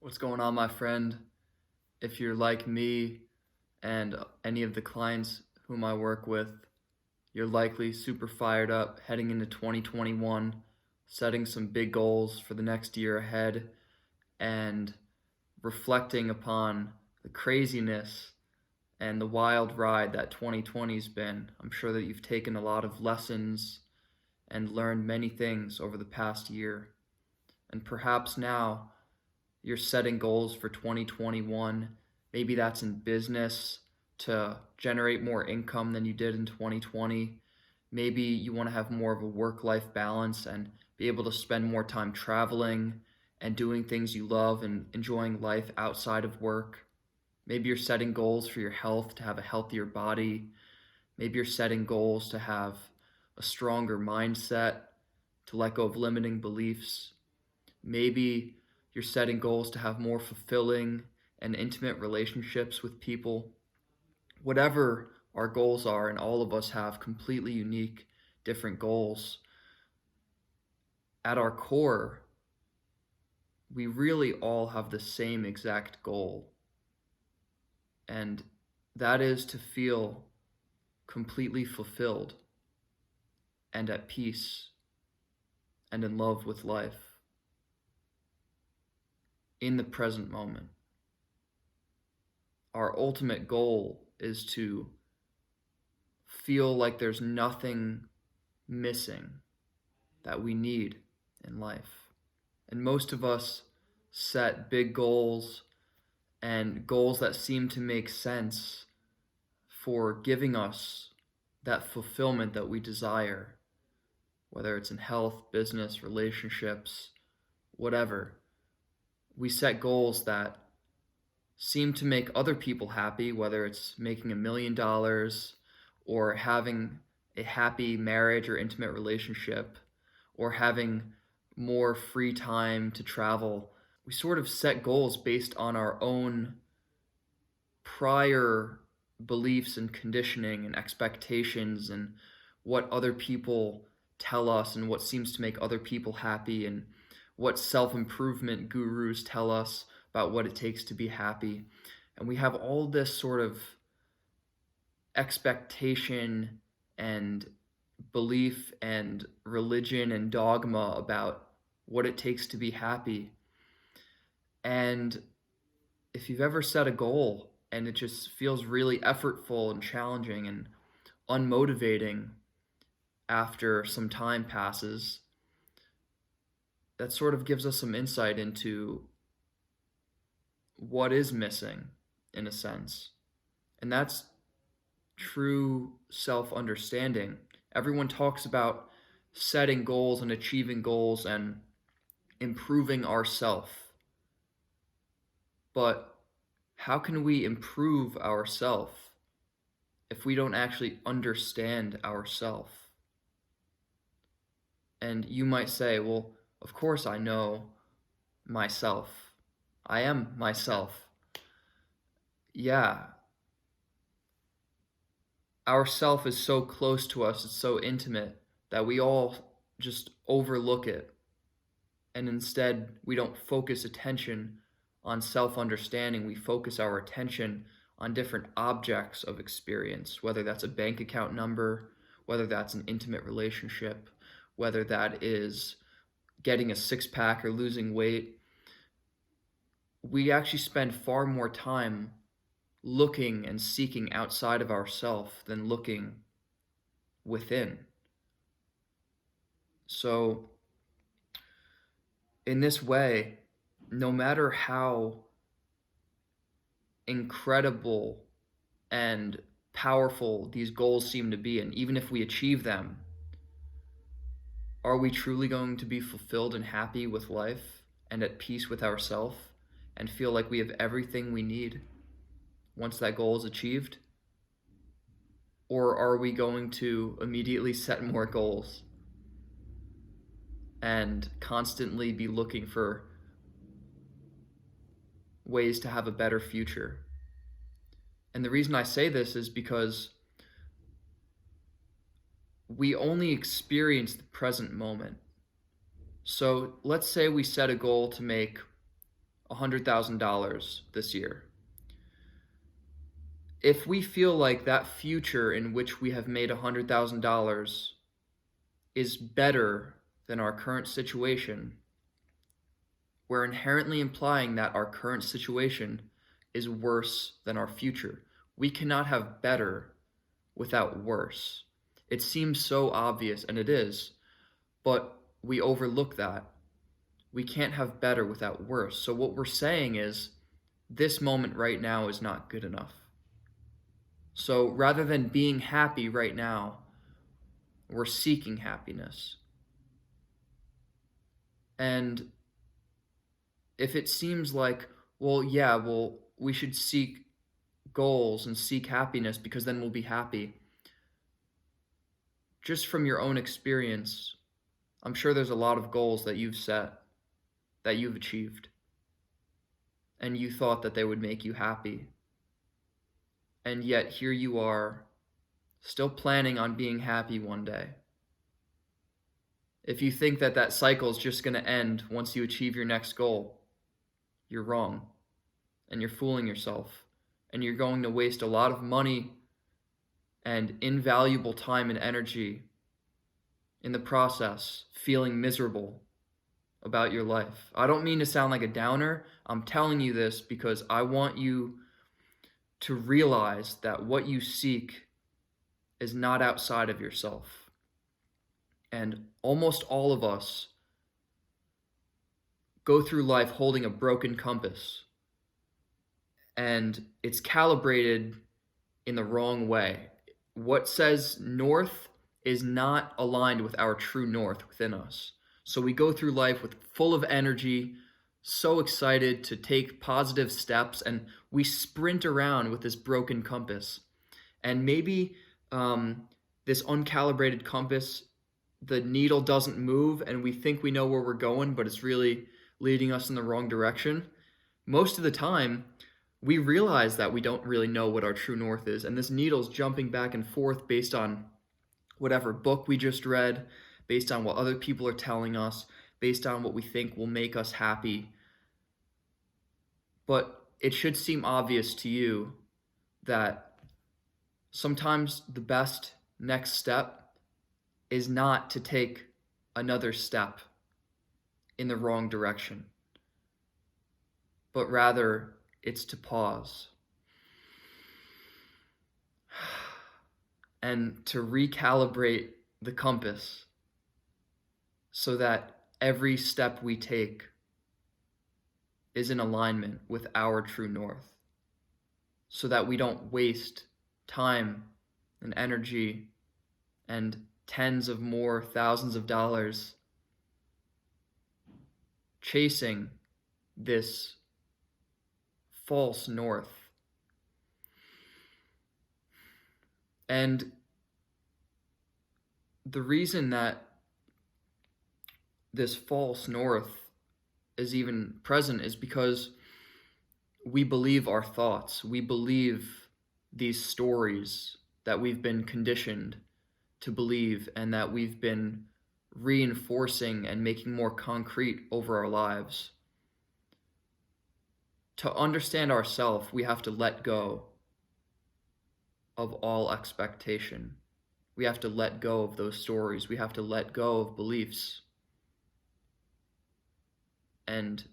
What's going on, my friend? If you're like me and any of the clients whom I work with, you're likely super fired up heading into 2021, setting some big goals for the next year ahead, and reflecting upon the craziness and the wild ride that 2020's been. I'm sure that you've taken a lot of lessons and learned many things over the past year. And perhaps now you're setting goals for 2021. Maybe that's in business to generate more income than you did in 2020. Maybe you want to have more of a work-life balance and be able to spend more time traveling and doing things you love and enjoying life outside of work. Maybe you're setting goals for your health, to have a healthier body. Maybe you're setting goals to have a stronger mindset, to let go of limiting beliefs. Maybe you're setting goals to have more fulfilling and intimate relationships with people. Whatever our goals are, and all of us have completely unique, different goals, at our core, we really all have the same exact goal. And that is to feel completely fulfilled and at peace and in love with life in the present moment. Our ultimate goal is to feel like there's nothing missing that we need in life. And most of us set big goals and goals that seem to make sense for giving us that fulfillment that we desire, whether it's in health, business, relationships, whatever. We set goals that seem to make other people happy, whether it's making $1 million or having a happy marriage or intimate relationship or having more free time to travel. We sort of set goals based on our own prior beliefs and conditioning and expectations and what other people tell us and what seems to make other people happy and what self-improvement gurus tell us about what it takes to be happy. And we have all this sort of expectation and belief and religion and dogma about what it takes to be happy. And if you've ever set a goal and it just feels really effortful and challenging and unmotivating after some time passes, that sort of gives us some insight into what is missing, in a sense. And that's true self-understanding. Everyone talks about setting goals and achieving goals and improving ourself. But how can we improve ourself if we don't actually understand ourself? And you might say, well, of course I know myself. I am myself. Yeah. Our self is so close to us, it's so intimate that we all just overlook it. And instead, we don't focus attention on self-understanding. We focus our attention on different objects of experience, whether that's a bank account number, whether that's an intimate relationship, whether that is getting a six-pack or losing weight. We actually spend far more time looking and seeking outside of ourselves than looking within. So in this way, no matter how incredible and powerful these goals seem to be, and even if we achieve them, are we truly going to be fulfilled and happy with life and at peace with ourselves and feel like we have everything we need once that goal is achieved? Or are we going to immediately set more goals and constantly be looking for ways to have a better future? And the reason I say this is because we only experience the present moment. So let's say we set a goal to make $100,000 this year. If we feel like that future in which we have made $100,000 is better than our current situation, we're inherently implying that our current situation is worse than our future. We cannot have better without worse. It seems so obvious, and it is, but we overlook that. We can't have better without worse. So what we're saying is, this moment right now is not good enough. So rather than being happy right now, we're seeking happiness. And if it seems like, well, we should seek goals and seek happiness because then we'll be happy. Just from your own experience, I'm sure there's a lot of goals that you've set, that you've achieved, and you thought that they would make you happy. And yet here you are, still planning on being happy one day. If you think that that cycle is just going to end once you achieve your next goal, you're wrong, and you're fooling yourself, and you're going to waste a lot of money and invaluable time and energy in the process, feeling miserable about your life. I don't mean to sound like a downer. I'm telling you this because I want you to realize that what you seek is not outside of yourself. And almost all of us go through life holding a broken compass, and it's calibrated in the wrong way. What says north is not aligned with our true north within us. So we go through life full of energy, so excited to take positive steps, and we sprint around with this broken compass. And maybe this uncalibrated compass, the needle doesn't move, and we think we know where we're going, but it's really leading us in the wrong direction. Most of the time, we realize that we don't really know what our true north is, and this needle's jumping back and forth based on whatever book we just read, based on what other people are telling us, based on what we think will make us happy. But it should seem obvious to you that sometimes the best next step is not to take another step in the wrong direction, but rather it's to pause and to recalibrate the compass so that every step we take is in alignment with our true north, so that we don't waste time and energy and tens of more thousands of dollars chasing this false north. And the reason that this false north is even present is because we believe our thoughts. We believe these stories that we've been conditioned to believe and that we've been reinforcing and making more concrete over our lives. To understand ourselves, we have to let go of all expectation. We have to let go of those stories. We have to let go of beliefs. And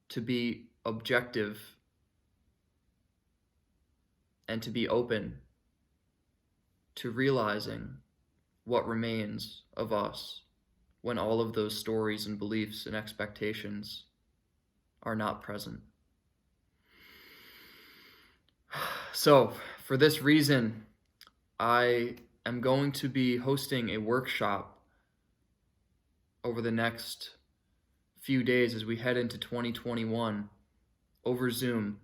to be objective and to be open to realizing what remains of us when all of those stories and beliefs and expectations are not present. So, for this reason, I am going to be hosting a workshop over the next few days as we head into 2021 over Zoom.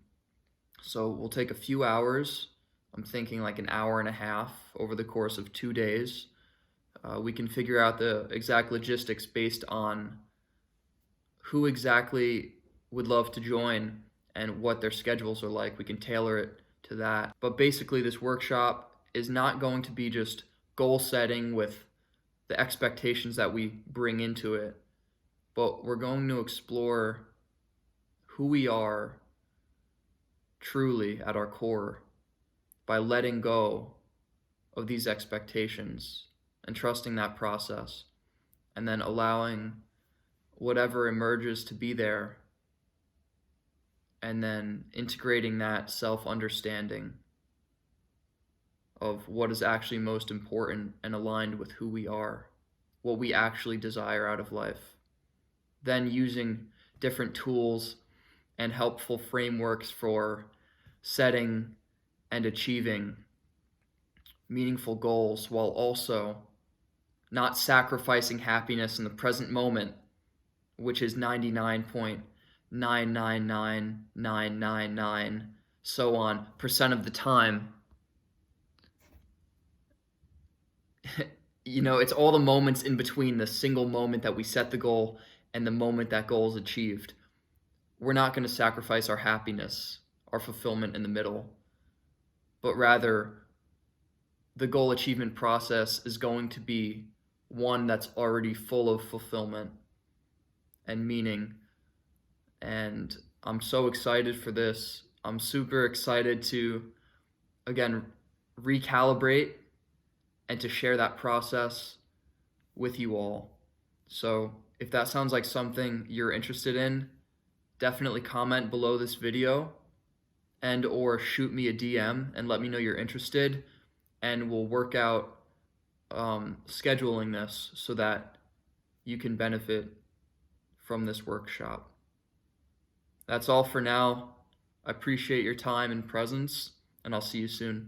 So we'll take a few hours. I'm thinking like an hour and a half over the course of 2 days. We can figure out the exact logistics based on who exactly would love to join and what their schedules are like. We can tailor it to that. But basically, this workshop is not going to be just goal setting with the expectations that we bring into it, but we're going to explore who we are truly at our core by letting go of these expectations and trusting that process, and then allowing whatever emerges to be there, and then integrating that self-understanding of what is actually most important and aligned with who we are, what we actually desire out of life. Then using different tools and helpful frameworks for setting and achieving meaningful goals while also not sacrificing happiness in the present moment, which is 99.999999 so on percent of the time. It's all the moments in between the single moment that we set the goal and the moment that goal is achieved. We're not going to sacrifice our happiness, our fulfillment in the middle, but rather the goal achievement process is going to be one that's already full of fulfillment and meaning. And I'm so excited for this. I'm super excited to, again, recalibrate and to share that process with you all. So if that sounds like something you're interested in, definitely comment below this video and or shoot me a DM and let me know you're interested, and we'll work out scheduling this so that you can benefit from this workshop. That's all for now. I appreciate your time and presence, and I'll see you soon.